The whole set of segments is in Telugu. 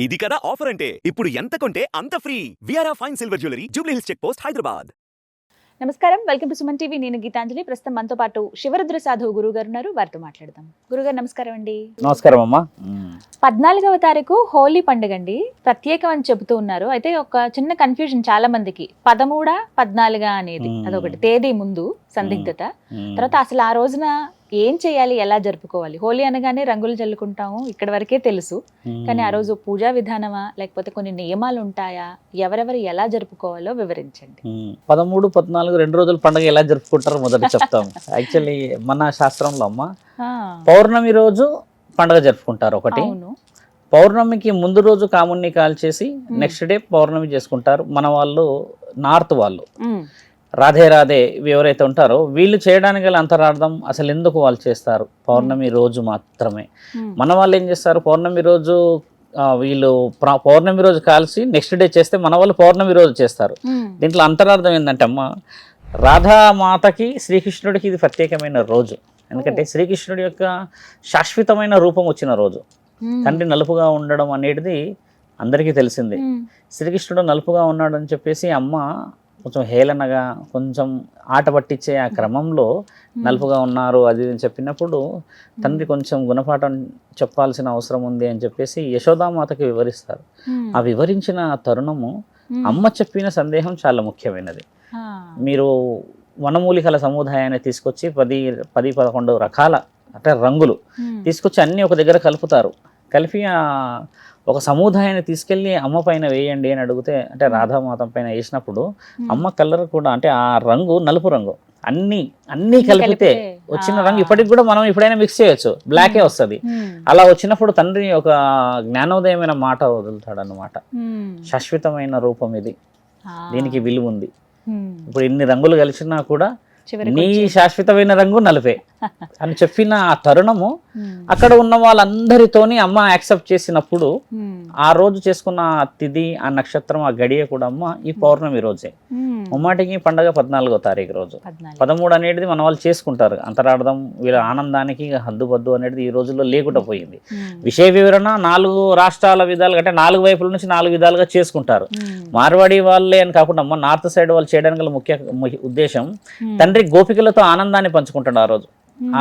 ఇది కదా ఆఫర్ అంటే ఇప్పుడు ఎంత కొంటే అంత ఫ్రీ విఆర్ఆ fine silver jewellery Jubilee Hills check post Hyderabad. నమస్కారం, వెల్కమ్ టు సుమన్ టీవీ. నేను గీతాంజలి. ప్రస్తుతం మనతో పాటు శివరుద్ర సాధువు గురువు గారు ఉన్నారు. వారితో మాట్లాడదాం. గురుగారు నమస్కారం అండి. నమస్కారం అమ్మా. 14వ తారీఖు హోలీ పండుగ అండి, ప్రత్యేకం అని చెబుతూ ఉన్నారు. అయితే ఒక చిన్న కన్ఫ్యూజన్ చాలా మందికి, 13, 14 అనేది అదొకటి తేదీ ముందు సందిగ్ధత. తర్వాత అసలు ఆ రోజున ఏం చేయాలి, ఎలా జరుపుకోవాలి? హోలీ అనగానే రంగులు జల్లుకుంటాము, ఇక్కడ వరకే తెలుసు. కానీ ఆ రోజు పూజా విధానమా, లేకపోతే కొన్ని నియమాలు ఉంటాయా, ఎవరెవరు ఎలా జరుపుకోవాలో వివరించండి. 13, 14 2 రోజుల పండుగ ఎలా జరుపుకుంటారో మొదట చెప్తాం. యాక్చువల్లీ మన శాస్త్రంలో అమ్మ పౌర్ణమి రోజు పండుగ జరుపుకుంటారు ఒకటి. పౌర్ణమికి ముందు రోజు కాముణ్ణి కాల్చేసి నెక్స్ట్ డే పౌర్ణమి చేసుకుంటారు మన వాళ్ళు, నార్త్ వాళ్ళు. రాధే రాధే ఎవరైతే ఉంటారో వీళ్ళు చేయడానికి గల అంతరార్థం అసలు ఎందుకు వాళ్ళు చేస్తారు పౌర్ణమి రోజు మాత్రమే. మన వాళ్ళు ఏం చేస్తారు, పౌర్ణమి రోజు వీళ్ళు పౌర్ణమి రోజు కాల్చి నెక్స్ట్ డే చేస్తే మన వాళ్ళు పౌర్ణమి రోజు చేస్తారు. దీంట్లో అంతరార్థం ఏంటంటే అమ్మ, రాధామాతకి శ్రీకృష్ణుడికి ఇది ప్రత్యేకమైన రోజు. ఎందుకంటే శ్రీకృష్ణుడి యొక్క శాశ్వతమైన రూపం వచ్చిన రోజు. తండ్రి నలుపుగా ఉండడం అనేది అందరికీ తెలిసిందే. శ్రీకృష్ణుడు నలుపుగా ఉన్నాడు అని చెప్పేసి అమ్మ కొంచెం హేళనగా, కొంచెం ఆట పట్టించే ఆ క్రమంలో నలుపుగా ఉన్నారు అది అని చెప్పినప్పుడు తండ్రి కొంచెం గుణపాఠం చెప్పాల్సిన అవసరం ఉంది అని చెప్పేసి యశోదామాతకి వివరిస్తారు. ఆ వివరించిన తరుణము అమ్మ చెప్పిన సందేహం చాలా ముఖ్యమైనది. మీరు వనమూలికల సముదాయాన్ని తీసుకొచ్చి 10-11 రకాల అంటే రంగులు తీసుకొచ్చి అన్నీ ఒక దగ్గర కలుపుతారు. కలిపి ఒక సముదాయాన్ని తీసుకెళ్ళి అమ్మ పైన వేయండి అని అడిగితే, అంటే రాధామాత పైన వేసినప్పుడు అమ్మ కలర్ కూడా అంటే ఆ రంగు నలుపు రంగు అన్నీ కలిపితే వచ్చిన రంగు ఇప్పటికి కూడా మనం ఎప్పుడైనా మిక్స్ చేయొచ్చు, బ్లాకే వస్తుంది. అలా వచ్చినప్పుడు తండ్రి ఒక జ్ఞానోదయమైన మాట వదులుతాడు అన్నమాట. శాశ్వతమైన రూపం ఇది, దీనికి విలువ ఉంది. ఇప్పుడు ఇన్ని రంగులు కలిసినా కూడా నీ శాశ్వతమైన రంగు నలుపే అని చెప్పిన ఆ తరుణము అక్కడ ఉన్న వాళ్ళందరితోని అమ్మ యాక్సెప్ట్ చేసినప్పుడు ఆ రోజు చేసుకున్న ఆ తిథి, ఆ నక్షత్రం, ఆ గడియ కూడా అమ్మ ఈ పౌర్ణమి రోజే. ముమ్మాటికి పండగ 14వ తారీఖు రోజు. 13 అనేది మన వాళ్ళు చేసుకుంటారు. అంతరార్థం వీళ్ళ ఆనందానికి హద్దుబద్దు అనేది ఈ రోజుల్లో లేకుండా పోయింది. విషయ వివరణ 4 రాష్ట్రాల విధాలుగా అంటే 4 వైపుల నుంచి 4 విధాలుగా చేసుకుంటారు. మార్వాడి వాళ్ళే అని కాకుండా అమ్మ నార్త్ సైడ్ వాళ్ళు చేయడానికి గల ముఖ్య ఉద్దేశం, తండ్రి గోపికలతో ఆనందాన్ని పంచుకుంటాడు.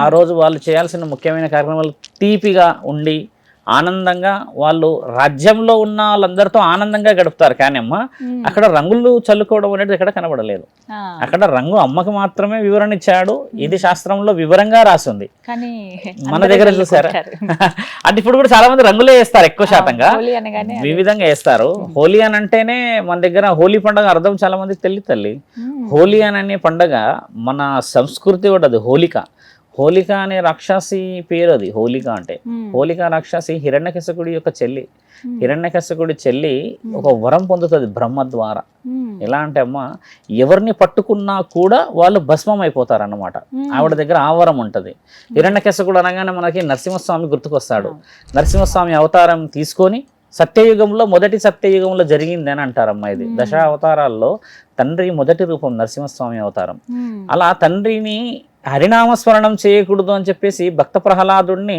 ఆ రోజు వాళ్ళు చేయాల్సిన ముఖ్యమైన కార్యక్రమాలు తీపిగా ఉండి ఆనందంగా వాళ్ళు రాజ్యంలో ఉన్న వాళ్ళందరితో ఆనందంగా గడుపుతారు. కానీ అమ్మ అక్కడ రంగులు చల్లుకోవడం అనేది ఎక్కడ కనబడలేదు. అక్కడ రంగు అమ్మకి మాత్రమే వివరణ ఇచ్చాడు. ఇది శాస్త్రంలో వివరంగా రాసింది. మన దగ్గర చూసారా అంటే ఇప్పుడు కూడా చాలా మంది రంగులే వేస్తారు, ఎక్కువ శాతంగా వివిధంగా వేస్తారు. హోలీ అని అంటేనే మన దగ్గర హోలీ పండుగ అర్థం చాలా మందికి తల్లి హోలీ అని అనే పండుగ మన సంస్కృతి కూడా అది. హోలిక అనే రాక్షసి పేరు అది. హోలిక అంటే హోలిక రాక్షసి హిరణ్యకశిపుడి యొక్క చెల్లి. హిరణ్యకశిపుడి చెల్లి ఒక వరం పొందుతుంది బ్రహ్మ ద్వారా. ఎలా అంటే అమ్మ, ఎవరిని పట్టుకున్నా కూడా వాళ్ళు భస్మం అయిపోతారు అన్నమాట. ఆవిడ దగ్గర ఆ వరం ఉంటుంది. హిరణ్యకశిపుడు అనగానే మనకి నరసింహస్వామి గుర్తుకొస్తాడు. నరసింహస్వామి అవతారం తీసుకొని సత్యయుగంలో, మొదటి సత్యయుగంలో జరిగింది అని అంటారమ్మా. ఇది 10 అవతారాల్లో తండ్రి మొదటి రూపం నరసింహస్వామి అవతారం. అలా తండ్రిని హరినామస్మరణం చేయకూడదు అని చెప్పేసి భక్త ప్రహ్లాదుడిని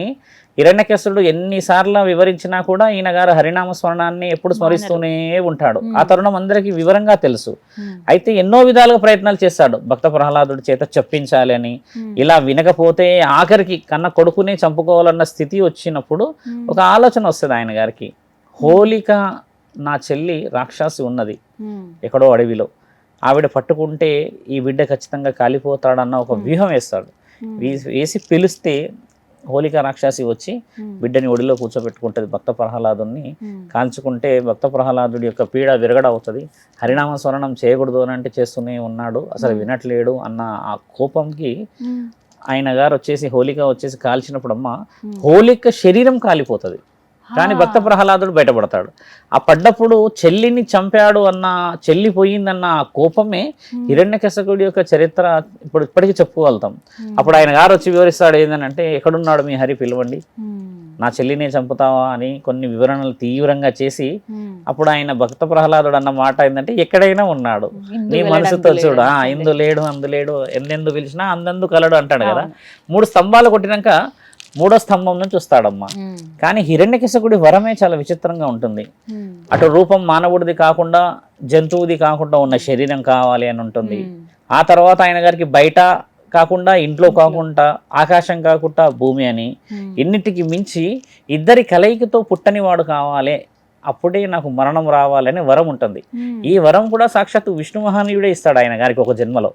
హిరణ్యకశిపుడు ఎన్నిసార్లు వివరించినా కూడా ఈయన గారు హరినామస్మరణాన్ని ఎప్పుడు స్మరిస్తూనే ఉంటాడు. ఆ తరుణం అందరికీ వివరంగా తెలుసు. అయితే ఎన్నో విధాలుగా ప్రయత్నాలు చేస్తాడు భక్త ప్రహ్లాదుడి చేత చెప్పించాలి అని. ఇలా వినకపోతే ఆఖరికి కన్న కొడుకునే చంపుకోవాలన్న స్థితి వచ్చినప్పుడు ఒక ఆలోచన వస్తుంది ఆయన గారికి. హోలిక నా చెల్లి రాక్షసి ఉన్నది ఎక్కడో అడవిలో, ఆవిడ పట్టుకుంటే ఈ బిడ్డ ఖచ్చితంగా కాలిపోతాడన్న ఒక వ్యూహం వేస్తాడు. వేసి పిలిస్తే హోలిక రాక్షసి వచ్చి బిడ్డని ఒడిలో కూర్చోబెట్టుకుంటుంది. భక్త ప్రహ్లాదుని కాల్చుకుంటే భక్త ప్రహ్లాదుడి యొక్క పీడ విరగడ అవుతుంది. హరినామ స్మరణం చేయకూడదు అని అంటే చేస్తూనే ఉన్నాడు, అసలు వినట్లేడు అన్న ఆ కోపంకి ఆయన గారు వచ్చేసి హోలిక వచ్చేసి కాల్చినప్పుడు అమ్మ హోలిక శరీరం కాలిపోతుంది, కానీ భక్త ప్రహ్లాదుడు బయటపడతాడు. ఆ పడ్డప్పుడు చెల్లిని చంపాడు అన్న, చెల్లి పోయిందన్న ఆ కోపమే హిరణ్యకశిపుడి యొక్క చరిత్ర ఇప్పటికీ చెప్పుకోగలుగుతాం. అప్పుడు ఆయన గారు వచ్చి వివరిస్తాడు ఏంటంటే, ఎక్కడున్నాడు మీ హరి, పిలవండి, నా చెల్లినే చంపుతావా అని కొన్ని వివరణలు తీవ్రంగా చేసి అప్పుడు ఆయన భక్త ప్రహ్లాదుడు అన్న మాట ఏంటంటే, ఎక్కడైనా ఉన్నాడు నీ మనసుతో చూడు, ఇందు లేడు అందు లేడు, ఎందెందు పిలిచినా అందందు కలడు అంటాడు కదా. 3 స్తంభాలు కొట్టినాక మూడో స్తంభం నుంచి వస్తాడమ్మా. కానీ హిరణ్యకశిపుడి వరమే చాలా విచిత్రంగా ఉంటుంది. అటు రూపం మానవుడిది కాకుండా జంతువుది కాకుండా ఉన్న శరీరం కావాలి అని ఉంటుంది. ఆ తర్వాత ఆయన గారికి బయట కాకుండా ఇంట్లో కాకుండా ఆకాశం కాకుండా భూమి అని, ఎన్నిటికి మించి ఇద్దరి కలయికతో పుట్టని వాడు కావాలి, అప్పుడే నాకు మరణం రావాలని వరం ఉంటుంది. ఈ వరం కూడా సాక్షాత్తు విష్ణు మహానీయుడే ఇస్తాడు ఆయన గారికి ఒక జన్మలో.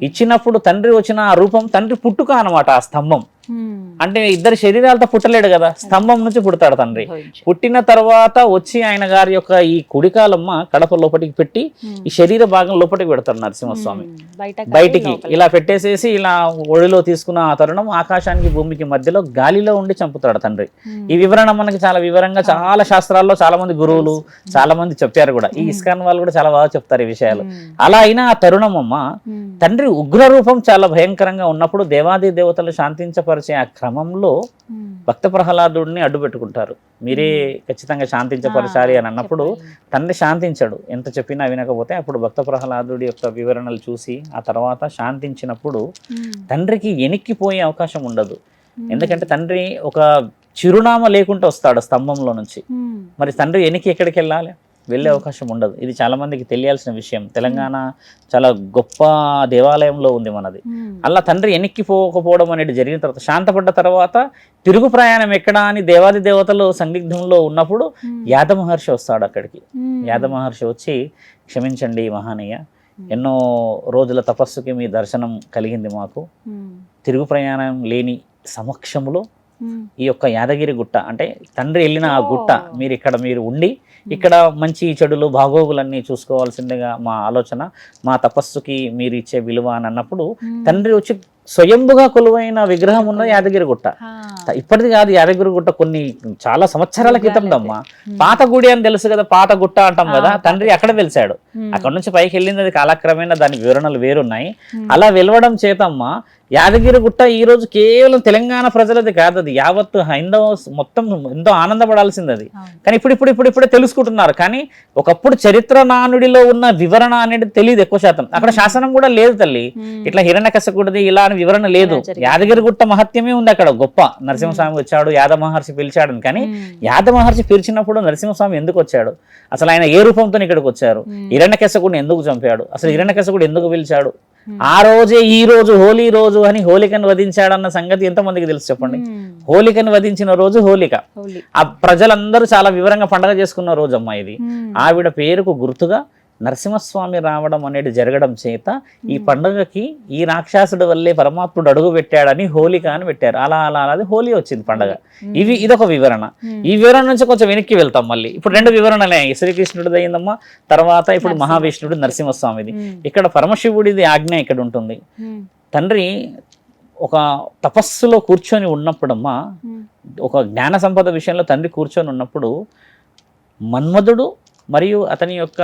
ఇచ్చినప్పుడు తండ్రి వచ్చిన ఆ రూపం తండ్రి పుట్టుక అనమాట. ఆ స్తంభం అంటే ఇద్దరు శరీరాలతో పుట్టలేడు కదా, స్తంభం నుంచి పుడతాడు తండ్రి. పుట్టిన తర్వాత వచ్చి ఆయన గారి యొక్క ఈ కుడికాలమ్మ కడప లోపలికి పెట్టి ఈ శరీర భాగం లోపలికి పెడతాడు నరసింహస్వామి. బయటికి ఇలా పెట్టేసేసి ఇలా ఒడిలో తీసుకున్న ఆ తరుణం ఆకాశానికి భూమికి మధ్యలో గాలిలో ఉండి చంపుతాడు తండ్రి. ఈ వివరణ మనకి చాలా వివరంగా చాలా శాస్త్రాల్లో చాలా మంది గురువులు చాలా మంది చెప్పారు కూడా. ఈ ఇస్కాన్ వాళ్ళు కూడా చాలా బాగా చెప్తారు ఈ విషయాలు. అలా అయినా ఆ తరుణం అమ్మ తండ్రి ఉగ్ర రూపం చాలా భయంకరంగా ఉన్నప్పుడు దేవాది దేవతలు శాంతించపరిచే ఆ క్రమంలో భక్త ప్రహ్లాదుడిని అడ్డు పెట్టుకుంటారు. మీరే ఖచ్చితంగా శాంతించపరచాలి అని అన్నప్పుడు తండ్రి శాంతించాడు. ఎంత చెప్పినా వినకపోతే అప్పుడు భక్త ప్రహ్లాదుడి యొక్క వివరణలు చూసి ఆ తర్వాత శాంతించినప్పుడు తండ్రికి ఎనిక్కిపోయే అవకాశం ఉండదు. ఎందుకంటే తండ్రి ఒక చిరునామా లేకుండా వస్తాడు స్తంభంలో నుంచి. మరి తండ్రి ఎనికి ఎక్కడికి వెళ్ళాలి, వెళ్ళే అవకాశం ఉండదు. ఇది చాలా మందికి తెలియాల్సిన విషయం. తెలంగాణ చాలా గొప్ప దేవాలయంలో ఉంది మనది. అలా తండ్రి ఎనిక్కిపోకపోవడం అనేది జరిగిన తర్వాత శాంతపడ్డ తర్వాత తిరుగు ప్రయాణం ఎక్కడా అని దేవాది దేవతలు సందిగ్ధంలో ఉన్నప్పుడు యాద మహర్షి వస్తాడు అక్కడికి. యాద మహర్షి వచ్చి, క్షమించండి మహానీయ, ఎన్నో రోజుల తపస్సుకి మీ దర్శనం కలిగింది మాకు. తిరుగు ప్రయాణం లేని సమక్షంలో ఈ యొక్క యాదగిరి గుట్ట అంటే తండ్రి వెళ్ళిన ఆ గుట్ట మీరు ఉండి ఇక్కడ మంచి చెడులు బాగోగులన్నీ చూసుకోవాల్సిందిగా మా ఆలోచన, మా తపస్సుకి మీరు ఇచ్చే విలువ అని అన్నప్పుడు తండ్రి వచ్చి స్వయంభుగా కొలువైన విగ్రహం ఉన్న యాదగిరి గుట్ట. ఇప్పటిది కాదు, యాదగిరి గుట్ట కొన్ని చాలా సంవత్సరాల క్రితం దమ్మా. పాత గుడి అని తెలుసు కదా, పాత గుట్ట అంటాం కదా, తండ్రి అక్కడ వెలిసాడు. అక్కడ నుంచి పైకి వెళ్ళింది, అది కాలక్రమేణా దాని వివరణలు వేరున్నాయి. అలా వెలవడం చేతమ్మా యాదగిరి గుట్ట ఈ రోజు కేవలం తెలంగాణ ప్రజలది కాదు, అది యావత్ హైందవ మొత్తం ఎంతో ఆనందపడాల్సింది అది. కానీ ఇప్పుడే తెలుసుకుంటున్నారు. కానీ ఒకప్పుడు చరిత్ర నానుడిలో ఉన్న వివరణ అనేది తెలియదు ఎక్కువ శాతం. అక్కడ శాసనం కూడా లేదు తల్లి, ఇట్లా హిరణ్యకశిపుడిది ఇలా అని వివరణ లేదు. యాదగిరి గుట్ట మహత్యమే ఉంది అక్కడ గొప్ప. నరసింహస్వామి వచ్చాడు, యాద మహర్షి పిలిచాడు. కానీ యాద మహర్షి పిలిచినప్పుడు నరసింహస్వామి ఎందుకు వచ్చాడు, అసలు ఆయన ఏ రూపంతో ఇక్కడికి వచ్చారు, హిరణ్యకశిపుడిని ఎందుకు చంపాడు, అసలు హిరణ్యకశిపుడు ఎందుకు పిలిచాడు, ఆ రోజే ఈ రోజు హోలీ రోజు అని హోలికను వధించాడన్న సంగతి ఎంతమందికి తెలుసు చెప్పండి. హోలికను వధించిన రోజు హోలిక. ఆ ప్రజలందరూ చాలా వివరంగా పండగ చేసుకున్న రోజు అమ్మా ఇది. ఆవిడ పేరుకు గుర్తుగా నరసింహస్వామి రావడం అనేది జరగడం చేత ఈ పండుగకి ఈ రాక్షసుడి వల్లే పరమాత్ముడు అడుగు పెట్టాడని హోలిక అని పెట్టారు. అలా అది హోలీ వచ్చింది పండుగ. ఇదొక వివరణ. ఈ వివరణ నుంచి కొంచెం వెనక్కి వెళ్తాం. మళ్ళీ ఇప్పుడు రెండు వివరణలే, శ్రీకృష్ణుడిది అయిందమ్మా, తర్వాత ఇప్పుడు మహావిష్ణుడు నరసింహస్వామిది. ఇక్కడ పరమశివుడిది ఆజ్ఞ ఇక్కడ ఉంటుంది. తండ్రి ఒక తపస్సులో కూర్చొని ఉన్నప్పుడమ్మా, ఒక జ్ఞాన సంపద విషయంలో తండ్రి కూర్చొని ఉన్నప్పుడు మన్మధుడు మరియు అతని యొక్క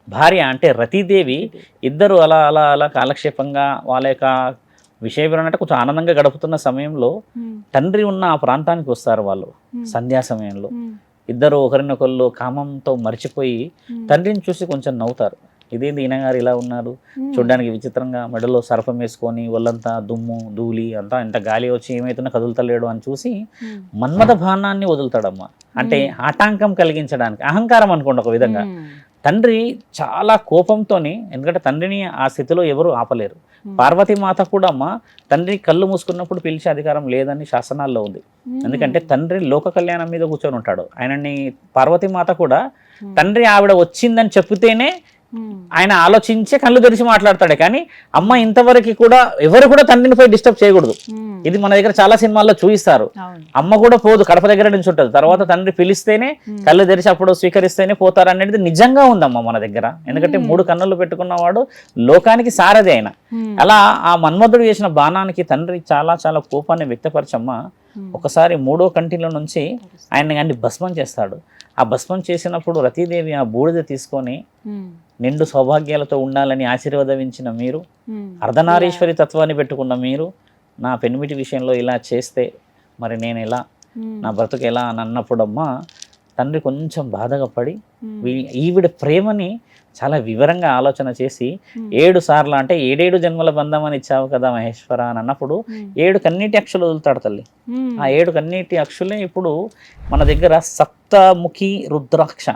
భార్య అంటే రతీదేవి ఇద్దరు అలా కాలక్షేపంగా వాళ్ళ యొక్క విషయ వివరణ అంటే కొంచెం ఆనందంగా గడుపుతున్న సమయంలో తండ్రి ఉన్న ఆ ప్రాంతానికి వస్తారు వాళ్ళు. సంధ్యా సమయంలో ఇద్దరు ఒకరినొకళ్ళు కామంతో మర్చిపోయి తండ్రిని చూసి కొంచెం నవ్వుతారు. ఇదేంది ఈయన గారు ఇలా ఉన్నారు, చూడ్డానికి విచిత్రంగా, మెడలో సర్పం వేసుకొని ఒళ్ళంతా దుమ్ము ధూళి అంతా ఇంత గాలి వచ్చి ఏమైతున్నా కదులుతలేడు అని చూసి మన్మథ బాణాన్ని వదులుతాడమ్మా. అంటే ఆటంకం కలిగించడానికి, అహంకారం అనుకోండి ఒక విధంగా. తండ్రి చాలా కోపంతోని, ఎందుకంటే తండ్రిని ఆ స్థితిలో ఎవరు ఆపలేరు. పార్వతీమాత కూడా అమ్మ తండ్రి కళ్ళు మూసుకున్నప్పుడు పిలిచే అధికారం లేదని శాసనాల్లో ఉంది. ఎందుకంటే తండ్రి లోక కళ్యాణం మీద కూర్చొని ఉంటాడు. ఆయనని పార్వతీమాత కూడా తండ్రి ఆవిడ వచ్చిందని చెప్తేనే ఆయన ఆలోచించే కళ్ళు తెరిచి మాట్లాడతాడే. కానీ అమ్మ ఇంతవరకు కూడా ఎవరు కూడా తండ్రిని పోయి డిస్టర్బ్ చేయకూడదు. ఇది మన దగ్గర చాలా సినిమాల్లో చూపిస్తారు. అమ్మ కూడా పోదు, కడప దగ్గర నుంచి ఉంటుంది. తర్వాత తండ్రి పిలిస్తేనే కళ్ళు తెరిచి అప్పుడు స్వీకరిస్తేనే పోతారు అనేది నిజంగా ఉందమ్మ మన దగ్గర. ఎందుకంటే 3 కన్నులు పెట్టుకున్నవాడు లోకానికి సారథి ఆయన. అలా ఆ మన్మధుడు చేసిన బాణానికి తండ్రి చాలా చాలా కోపాన్ని వ్యక్తపరచమ్మ ఒకసారి 3వ కంటిలో నుంచి ఆయన భస్మం చేస్తాడు. ఆ భస్మం చేసినప్పుడు రతీదేవి ఆ బూడిద తీసుకొని నిండు సౌభాగ్యాలతో ఉండాలని ఆశీర్వదించిన మీరు, అర్ధనారీశ్వరి తత్వాన్ని పెట్టుకున్న మీరు, నా పెనిమిటి విషయంలో ఇలా చేస్తే మరి నేను ఎలా, నా బ్రతుకు ఎలా అని అన్నప్పుడమ్మా తండ్రి కొంచెం బాధగా పడి ఈవిడ ప్రేమని చాలా వివరంగా ఆలోచన చేసి 7 సార్లు అంటే 7 జన్మల బంధం అని ఇచ్చావు కదా మహేశ్వర అని అన్నప్పుడు 7 కన్నీటి అక్షులు వదులుతాడు తల్లి. ఆ 7 కన్నీటి అక్షులే ఇప్పుడు మన దగ్గర సప్తముఖి రుద్రాక్ష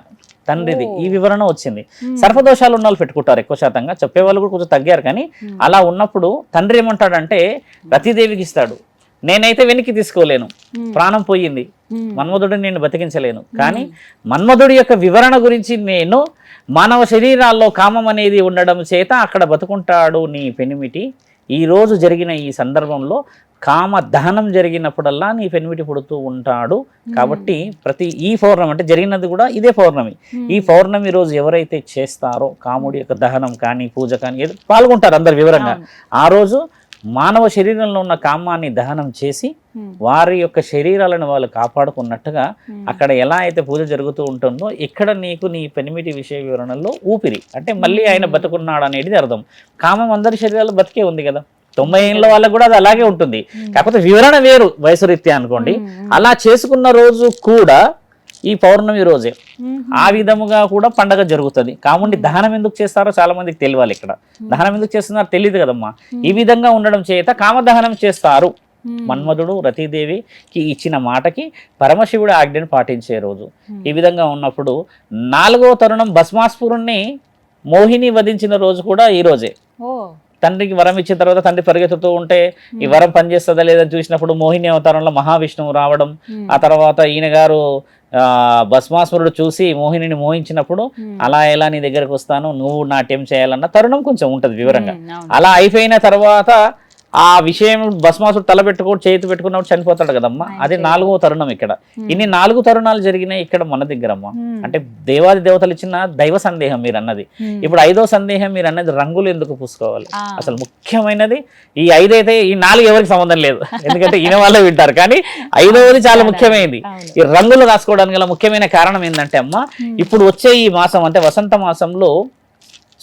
తండ్రిది ఈ వివరణ వచ్చింది. సర్పదోషాలు ఉన్న వాళ్ళు పెట్టుకుంటారు ఎక్కువ శాతంగా, చెప్పేవాళ్ళు కూడా కొంచెం తగ్గారు. కానీ అలా ఉన్నప్పుడు తండ్రి ఏమంటాడంటే రతీదేవికి ఇస్తాడు, నేనైతే వెనక్కి తీసుకోలేను, ప్రాణం పోయింది, మన్మధుడిని నేను బతికించలేను, కానీ మన్మధుడి యొక్క వివరణ గురించి నేను మానవ శరీరాల్లో కామం అనేది ఉండడం చేత అక్కడ బతుకుంటాడు నీ పెనిమిటి. ఈ రోజు జరిగిన ఈ సందర్భంలో కామ దహనం జరిగినప్పుడల్లా నీ పెనిమిటి పుడుతూ ఉంటాడు. కాబట్టి ఈ పౌర్ణమి అంటే జరిగినది కూడా ఇదే పౌర్ణమి. ఈ పౌర్ణమి రోజు ఎవరైతే చేస్తారో కాముడి యొక్క దహనం కానీ పూజ కానీ పాల్గొంటారు అందరు వివరంగా. ఆ రోజు మానవ శరీరంలో ఉన్న కామాన్ని దహనం చేసి వారి యొక్క శరీరాలను వాళ్ళు కాపాడుకున్నట్టుగా అక్కడ ఎలా అయితే పూజ జరుగుతూ ఉంటుందో ఇక్కడ నీకు నీ పెనిమిటి విషయ వివరణలో ఊపిరి అంటే మళ్ళీ ఆయన బతుకున్నాడు అనేది అర్థం. కామం అందరి శరీరాలు బతికే ఉంది కదా, 90 ఏళ్ళ వాళ్ళకు కూడా అది అలాగే ఉంటుంది, కాకపోతే వివరణ వేరు వయసు రీత్యా అనుకోండి. అలా చేసుకున్న రోజు కూడా ఈ పౌర్ణమి రోజే ఆ విధముగా కూడా పండగ జరుగుతుంది. కాముండి దహనం ఎందుకు చేస్తారో చాలా మందికి తెలియాలి. ఇక్కడ దహనం ఎందుకు చేస్తున్నారో తెలియదు కదమ్మా. ఈ విధంగా ఉండడం చేత కామదహనం చేస్తారు. మన్మధుడు రతీదేవికి ఇచ్చిన మాటకి పరమశివుడి ఆజ్ఞను పాటించే రోజు. ఈ విధంగా ఉన్నప్పుడు 4వ తరుణం భస్మాసురుణ్ణి మోహిని వధించిన రోజు కూడా ఈ రోజే. తండ్రికి వరం ఇచ్చిన తర్వాత తండ్రి పరిగెత్తుతూ ఉంటే ఈ వరం పనిచేస్తుందా లేదని చూసినప్పుడు మోహిని అవతారంలో మహావిష్ణువు రావడం, ఆ తర్వాత ఈయన గారు భస్మాసురుడు చూసి మోహినిని మోహించినప్పుడు అలా ఎలా నీ దగ్గరకు వస్తాను, నువ్వు నాట్యం చేయాలన్న తరుణం కొంచెం ఉంటది వివరంగా. అలా అయిపోయిన తర్వాత ఆ విషయం భస్మాసుడు తల పెట్టుకోడు చేతి పెట్టుకున్నప్పుడు చనిపోతాడు కదమ్మా, అది 4వ తరుణం. ఇక్కడ ఇన్ని 4 తరుణాలు జరిగినాయి ఇక్కడ మన దగ్గరమ్మా. అంటే దేవాది దేవతలు ఇచ్చిన దైవ సందేహం మీరు అన్నది. ఇప్పుడు 5వ సందేహం మీరు అన్నది రంగులు ఎందుకు పూసుకోవాలి. అసలు ముఖ్యమైనది ఈ 5 అయితే ఈ 4 ఎవరికి సంబంధం లేదు, ఎందుకంటే ఈయన వాళ్ళే వింటారు. కానీ 5వది చాలా ముఖ్యమైనది. ఈ రంగులు రాసుకోవడానికి గల ముఖ్యమైన కారణం ఏంటంటే అమ్మా, ఇప్పుడు వచ్చే ఈ మాసం అంటే వసంత మాసంలో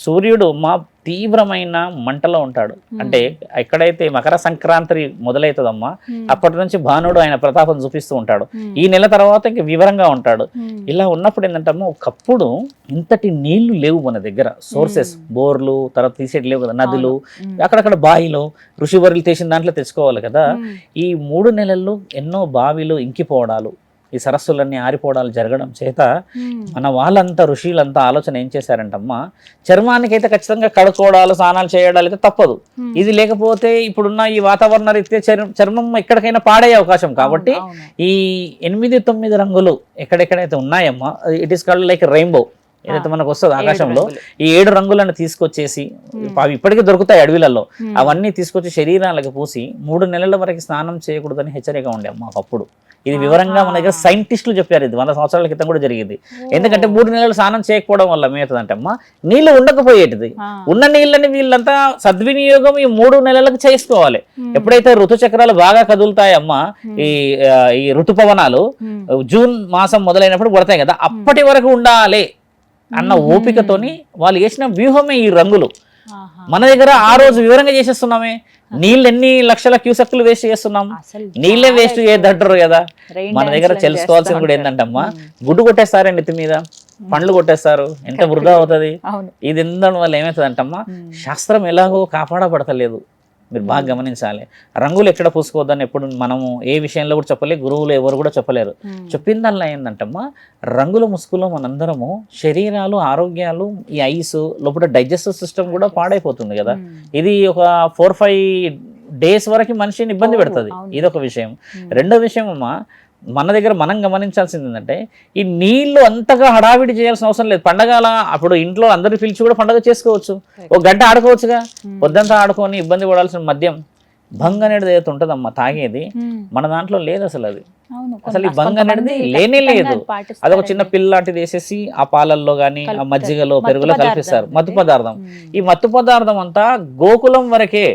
సూర్యుడు మా తీవ్రమైన మంటలో ఉంటాడు. అంటే ఎక్కడైతే మకర సంక్రాంతి మొదలవుతుందమ్మా అప్పటి నుంచి భానుడు ఆయన ప్రతాపం చూపిస్తూ ఉంటాడు. ఈ నెల తర్వాత ఇంక వివరంగా ఉంటాడు. ఇలా ఉన్నప్పుడు ఏంటంటమ్మా, ఒకప్పుడు ఇంతటి నీళ్లు లేవు మన దగ్గర, సోర్సెస్ బోర్లు తర్వాత తీసేటి లేవు కదా, నదులు అక్కడక్కడ బావిలో ఋషివర్యులు తీసిన దాంట్లో తెచ్చుకోవాలి కదా. ఈ 3 నెలల్లో ఎన్నో బావిలు ఇంకిపోవడాలు, ఈ సరస్సులన్నీ ఆరిపోవడాలు జరగడం చేత మన వాళ్ళంతా ఋషులంతా ఆలోచన ఏం చేశారంటమ్మా, చర్మానికైతే ఖచ్చితంగా కడుక్కోవడాలు స్నానాలు చేయడాలు అయితే తప్పదు. ఇది లేకపోతే ఇప్పుడున్న ఈ వాతావరణ రీత్యా చర్మం ఎక్కడికైనా పాడే అవకాశం. కాబట్టి ఈ 8-9 రంగులు ఎక్కడెక్కడైతే ఉన్నాయమ్మా, it is called like rainbow ఏదైతే మనకు వస్తుంది ఆకాశంలో, ఈ 7 రంగులను తీసుకొచ్చేసి అవి ఇప్పటికీ దొరుకుతాయి అడవిలలో, అవన్నీ తీసుకొచ్చి శరీరాలకు పూసి 3 నెలల వరకు స్నానం చేయకూడదని హెచ్చరిక ఉండే అమ్మా అప్పుడు. ఇది వివరంగా మన దగ్గర సైంటిస్టులు చెప్పారు. ఇది 100 సంవత్సరాల క్రితం కూడా జరిగింది. ఎందుకంటే 3 నెలలు స్నానం చేయకపోవడం వల్ల ఏమవుతుందంటే అమ్మా, నీళ్లు ఉండకపోయేటిది, ఉన్న నీళ్ళని వీళ్ళంతా సద్వినియోగం ఈ 3 నెలలకు చేసుకోవాలి. ఎప్పుడైతే ఋతుచక్రాలు బాగా కదులుతాయమ్మా, ఈ ఋతుపవనాలు జూన్ మాసం మొదలైనప్పుడు పడతాయి కదా, అప్పటి వరకు ఉండాలి అన్న ఓపికతోని వాళ్ళు వేసిన వ్యూహమే ఈ రంగులు. మన దగ్గర ఆ రోజు వివరంగా చేసేస్తున్నామే, నీళ్ళు ఎన్ని లక్షల క్యూసెక్లు వేస్ట్ చేస్తున్నాం, నీళ్ళే వేస్ట్ చేయద్దంటారు కదా. మన దగ్గర తెలుసుకోవాల్సింది కూడా ఏంటంటమ్మా, గుడ్డు కొట్టేస్తారండి నెత్తి మీద, పండ్లు కొట్టేస్తారు, ఎంత వృధా అవుతుంది. ఇది ఎందుకు వల్ల ఏమవుతుంది అంటమ్మా, శాస్త్రం ఎలాగో కాపాడబడతలేదు. మీరు బాగా గమనించాలి. రంగులు ఎక్కడ పూసుకోవద్దని ఎప్పుడు మనము ఏ విషయంలో కూడా చెప్పలేదు, గురువులు ఎవరు కూడా చెప్పలేరు. చెప్పిందల్లా ఏంటంటమ్మా, రంగుల ముసుగులో మనందరము శరీరాలు ఆరోగ్యాలు, ఈ ఐస్ లోపల డైజెస్టివ్ సిస్టమ్ కూడా పాడైపోతుంది కదా. ఇది ఒక 4-5 డేస్ వరకు మనిషిని ఇబ్బంది పెడుతుంది. ఇదొక విషయం. రెండో విషయం అమ్మా, మన దగ్గర మనం గమనించాల్సింది ఏంటంటే, ఈ నీళ్లు అంతగా హడావిడి చేయాల్సిన అవసరం లేదు. పండగల అప్పుడు ఇంట్లో అందరు పిలిచి కూడా పండగ చేసుకోవచ్చు, ఒక గంట ఆడుకోవచ్చుగా. పొద్దంతా ఆడుకొని ఇబ్బంది పడాల్సిన మద్యం భంగ్ అనేది ఏదైతే ఉంటుందమ్మా తాగేది, మన దాంట్లో లేదు అసలు. అది అసలు ఈ భంగ్ అనేది లేనే లేదు. అదొక చిన్న పిల్ల లాంటిది వేసేసి ఆ పాలల్లో కానీ ఆ మజ్జిగలో పెరుగులో కల్పిస్తారు మత్తు పదార్థం. ఈ మత్తు పదార్థం అంతా గోకులం వరకే,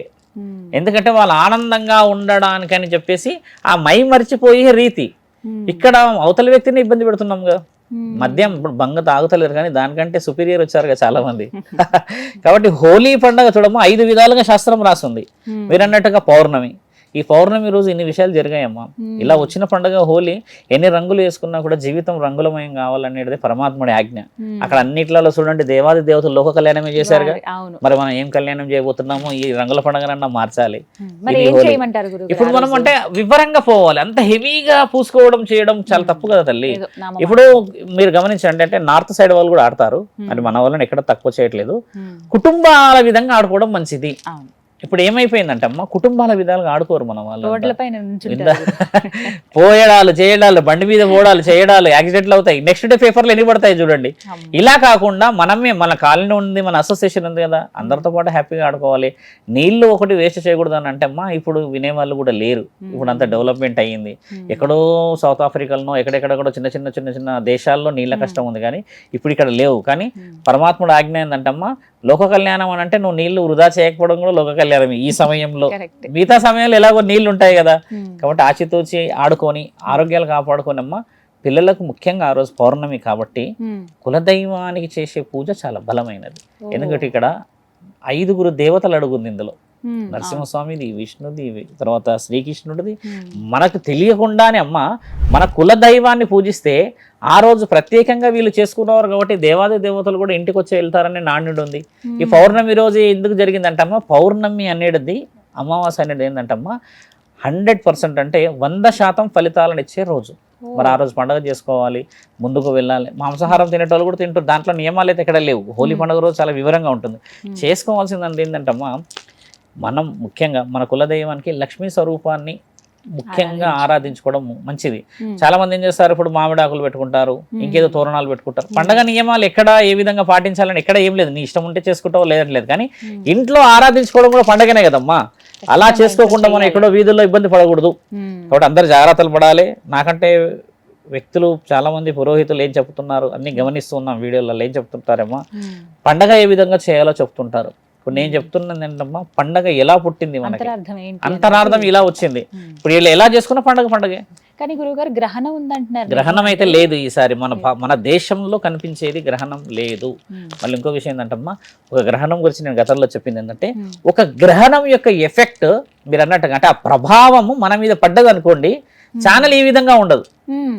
ఎందుకంటే వాళ్ళు ఆనందంగా ఉండడానికని చెప్పేసి ఆ మై మర్చిపోయే రీతి. ఇక్కడ అవతల వ్యక్తిని ఇబ్బంది పెడుతున్నాం కదా. మద్యం ఇప్పుడు బంగ తాగుతలేరు కానీ దానికంటే సుపీరియర్ వచ్చారు కదా చాలా మంది. కాబట్టి హోలీ పండుగ చూడము 5 విధాలుగా శాస్త్రం రాస్తుంది. మీరు అన్నట్టుగా పౌర్ణమి, ఈ పౌర్ణమి రోజు ఇన్ని విషయాలు జరిగాయమ్మా. ఇలా వచ్చిన పండుగ హోలీ, ఎన్ని రంగులు వేసుకున్నా కూడా జీవితం రంగులమయం కావాలనేది పరమాత్ముడి ఆజ్ఞ. అక్కడ అన్నిట్లలో చూడండి దేవాది దేవతలు లోక కళ్యాణమే చేశారుగా. మరి మనం ఏం కళ్యాణం చేయబోతున్నామో ఈ రంగుల పండుగనన్నా మార్చాలి. ఇప్పుడు మనం అంటే వివరంగా పోవాలి, అంత హెవీగా పూసుకోవడం చేయడం చాలా తప్పు కదా తల్లి. ఇప్పుడు మీరు గమనించండి, అంటే నార్త్ సైడ్ వాళ్ళు కూడా ఆడతారు, అది మన వాళ్ళని ఎక్కడ తక్కువ చేయట్లేదు. కుటుంబాల విధంగా ఆడుకోవడం మంచిది. ఇప్పుడు ఏమైపోయిందంటే అమ్మ, కుటుంబాల విధాలుగా ఆడుకోరు మన వాళ్ళు. పోయడాలు చేయడాలు, బండి మీద పోవడాలు చేయడాలు, యాక్సిడెంట్లు అవుతాయి, నెక్స్ట్ డే పేపర్లు ఎన్ని పడతాయి చూడండి. ఇలా కాకుండా మనమే, మన కాలనీ ఉంది, మన అసోసియేషన్ ఉంది కదా, అందరితో పాటు హ్యాపీగా ఆడుకోవాలి. నీళ్లు ఒకటి వేస్ట్ చేయకూడదు అని అంటే అమ్మా, ఇప్పుడు వినేవాళ్ళు కూడా లేరు. ఇప్పుడు అంత డెవలప్మెంట్ అయ్యింది. ఎక్కడో సౌత్ ఆఫ్రికాలో ఎక్కడెక్కడ కూడా చిన్న చిన్న చిన్న చిన్న దేశాల్లో నీళ్ళ కష్టం ఉంది, కానీ ఇప్పుడు ఇక్కడ లేవు. కానీ పరమాత్ముడు ఆజ్ఞ ఏంటంటమ్మా, లోక కళ్యాణం అని అంటే నువ్వు నీళ్లు వృధా చేయకపోవడం కూడా లోక కళ్యాణం ఈ సమయంలో. మిగతా సమయంలో ఎలాగో నీళ్లు ఉంటాయి కదా, కాబట్టి ఆచితూచి ఆడుకొని ఆరోగ్యాలు కాపాడుకొని అమ్మా. పిల్లలకు ముఖ్యంగా ఆ రోజు పౌర్ణమి కాబట్టి కులదైవానికి చేసే పూజ చాలా బలమైనది. ఎందుకంటే ఇక్కడ 5 దేవతలు అడుగుంది ఇందులో. నరసింహస్వామిది, విష్ణుది, తర్వాత శ్రీకృష్ణుడిది. మనకు తెలియకుండానే అమ్మ మన కుల దైవాన్ని పూజిస్తే ఆ రోజు ప్రత్యేకంగా వీళ్ళు చేసుకున్నవారు కాబట్టి దేవాది దేవతలు కూడా ఇంటికి వచ్చి వెళ్తారనే నాణ్యుడు ఉంది. ఈ పౌర్ణమి రోజు ఎందుకు జరిగిందంటమ్మా, పౌర్ణమి అనేది అమావాస్య అనేది ఏంటంటమ్మా 100% అంటే 100% ఫలితాలను ఇచ్చే రోజు. మరి ఆ రోజు పండుగ చేసుకోవాలి, ముందుకు వెళ్ళాలి. మాంసాహారం తినేటోళ్ళు కూడా తింటారు, దాంట్లో నియమాలు అయితే ఎక్కడ లేవు. హోలీ పండుగ రోజు చాలా వివరంగా ఉంటుంది. చేసుకోవాల్సిందంటే ఏంటంటమ్మా, మనం ముఖ్యంగా మన కులదైవానికి లక్ష్మీ స్వరూపాన్ని ముఖ్యంగా ఆరాధించుకోవడం మంచిది. చాలా మంది ఏం చేస్తారు, ఇప్పుడు మామిడాకులు పెట్టుకుంటారు, ఇంకేదో తోరణాలు పెట్టుకుంటారు. పండగ నియమాలు ఎక్కడ ఏ విధంగా పాటించాలని ఎక్కడ ఏం లేదు, నీ ఇష్టం ఉంటే చేసుకుంటావు లేదట్లేదు. కానీ ఇంట్లో ఆరాధించుకోవడం కూడా పండగనే కదమ్మా. అలా చేసుకోకుండా మనం ఎక్కడో వీధుల్లో ఇబ్బంది పడకూడదు. కాబట్టి అందరు జాగ్రత్తలు పడాలి. నాకంటే వ్యక్తులు చాలా మంది పురోహితులు ఏం చెప్తున్నారు అన్ని గమనిస్తున్నాం, వీడియోలలో ఏం చెప్తుంటారేమో పండగ ఏ విధంగా చేయాలో చెప్తుంటారు. ఇప్పుడు నేను చెప్తున్నది ఏంటమ్మా, పండగ ఎలా పుట్టింది, మనకి అంతరార్థం ఇలా వచ్చింది. ఇప్పుడు వీళ్ళు ఎలా చేసుకున్న పండగే. కానీ గురువుగారు గ్రహణం ఉందంటున్నారు. గ్రహణం అయితే లేదు ఈసారి, మన దేశంలో కనిపించేది గ్రహణం లేదు. మళ్ళీ ఇంకో విషయం ఏంటంటమ్మా, ఒక గ్రహణం గురించి నేను గతంలో చెప్పింది ఏంటంటే, ఒక గ్రహణం యొక్క ఎఫెక్ట్ మీరు అన్నట్టుగా అంటే ఆ ప్రభావము మన మీద పడ్డది అనుకోండి, ఛానల్ ఈ విధంగా ఉండదు.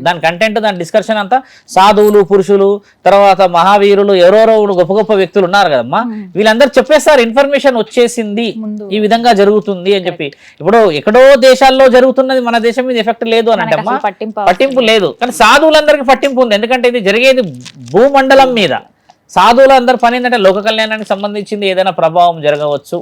దాని కంటెంట్, దాని డిస్కషన్ అంతా సాధువులు, పురుషులు, తర్వాత మహావీరులు, ఎవరెవరో గొప్ప గొప్ప వ్యక్తులు ఉన్నారు కదమ్మా, వీళ్ళందరూ చెప్పేస్తారు ఇన్ఫర్మేషన్ వచ్చేసింది ఈ విధంగా జరుగుతుంది అని చెప్పి. ఇప్పుడు ఎక్కడో దేశాల్లో జరుగుతున్నది మన దేశం మీద ఎఫెక్ట్ లేదు అని అంటే అమ్మా, పట్టింపు లేదు. కానీ సాధువులందరికీ పట్టింపు ఉంది, ఎందుకంటే ఇది జరిగేది భూమండలం మీద. సాధువులు అందరు పని ఏంటంటే లోక కళ్యాణానికి సంబంధించింది ఏదైనా ప్రభావం జరగవచ్చు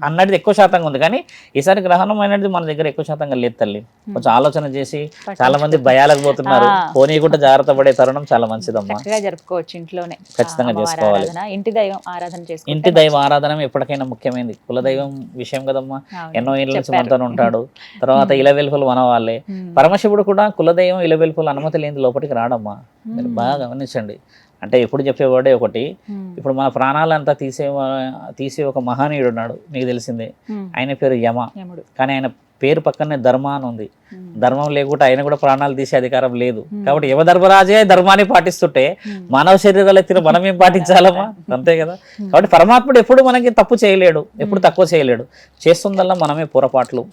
అన్నది ఎక్కువ శాతంగా ఉంది. కానీ ఈసారి గ్రహణం అనేది మన దగ్గర ఎక్కువ శాతంగా లేదు తల్లి. కొంచెం ఆలోచన చేసి చాలా మంది భయాలకు పోతున్నారు, పోనీ కూడా జాగ్రత్త పడే తరుణం చాలా మంచిదమ్మా. జరుపుకోవచ్చు ఇంట్లోనే, ఖచ్చితంగా చేసుకోవాలి. ఇంటి దైవం ఆరాధన చేసుకోవాలి. ఇంటి దైవ ఆరాధన ఎప్పటికైనా ముఖ్యమైనది. కులదైవం విషయం కదమ్మా, ఎన్నో ఏళ్ళ నుంచి మనతో ఉంటాడు. తర్వాత ఇలవెల్పులు మన వాళ్ళే. పరమశివుడు కూడా కులదైవం ఇలవెల్పులు అనుమతి లేని లోపలికి రాడమ్మా. మీరు బాగా గమనించండి. అంటే ఎప్పుడు చెప్పేవాడే ఒకటి, ఇప్పుడు మన ప్రాణాలంతా తీసే ఒక మహనీయుడు ఉన్నాడు, మీకు తెలిసిందే. ఆయన పేరు యమ. కానీ ఆయన పేరు పక్కనే ధర్మ అని ఉంది. ధర్మం లేకుండా ఆయన కూడా ప్రాణాలు తీసే అధికారం లేదు. కాబట్టి యమధర్మరాజే ధర్మాన్ని పాటిస్తుంటే మానవ శరీరాలు ఎత్తిన మనం ఏం పాటించాలమ్మా, అంతే కదా. కాబట్టి పరమాత్ముడు ఎప్పుడు మనకి తప్పు చేయలేడు, ఎప్పుడు తక్కువ చేయలేడు. చేస్తుందల్లా మనమే పొరపాట్లు,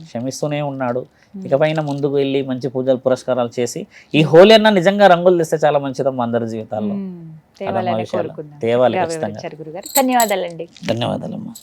క్షమిస్తూనే ఉన్నాడు. ఇకపైన ముందుకు వెళ్ళి మంచి పూజలు పురస్కారాలు చేసి ఈ హోలీ అన్న నిజంగా రంగులు తెస్తే చాలా మంచిదమ్మా అందరి జీవితాల్లో. తేవాలి ఖచ్చితంగా. ధన్యవాదాలండి. ధన్యవాదాలమ్మా.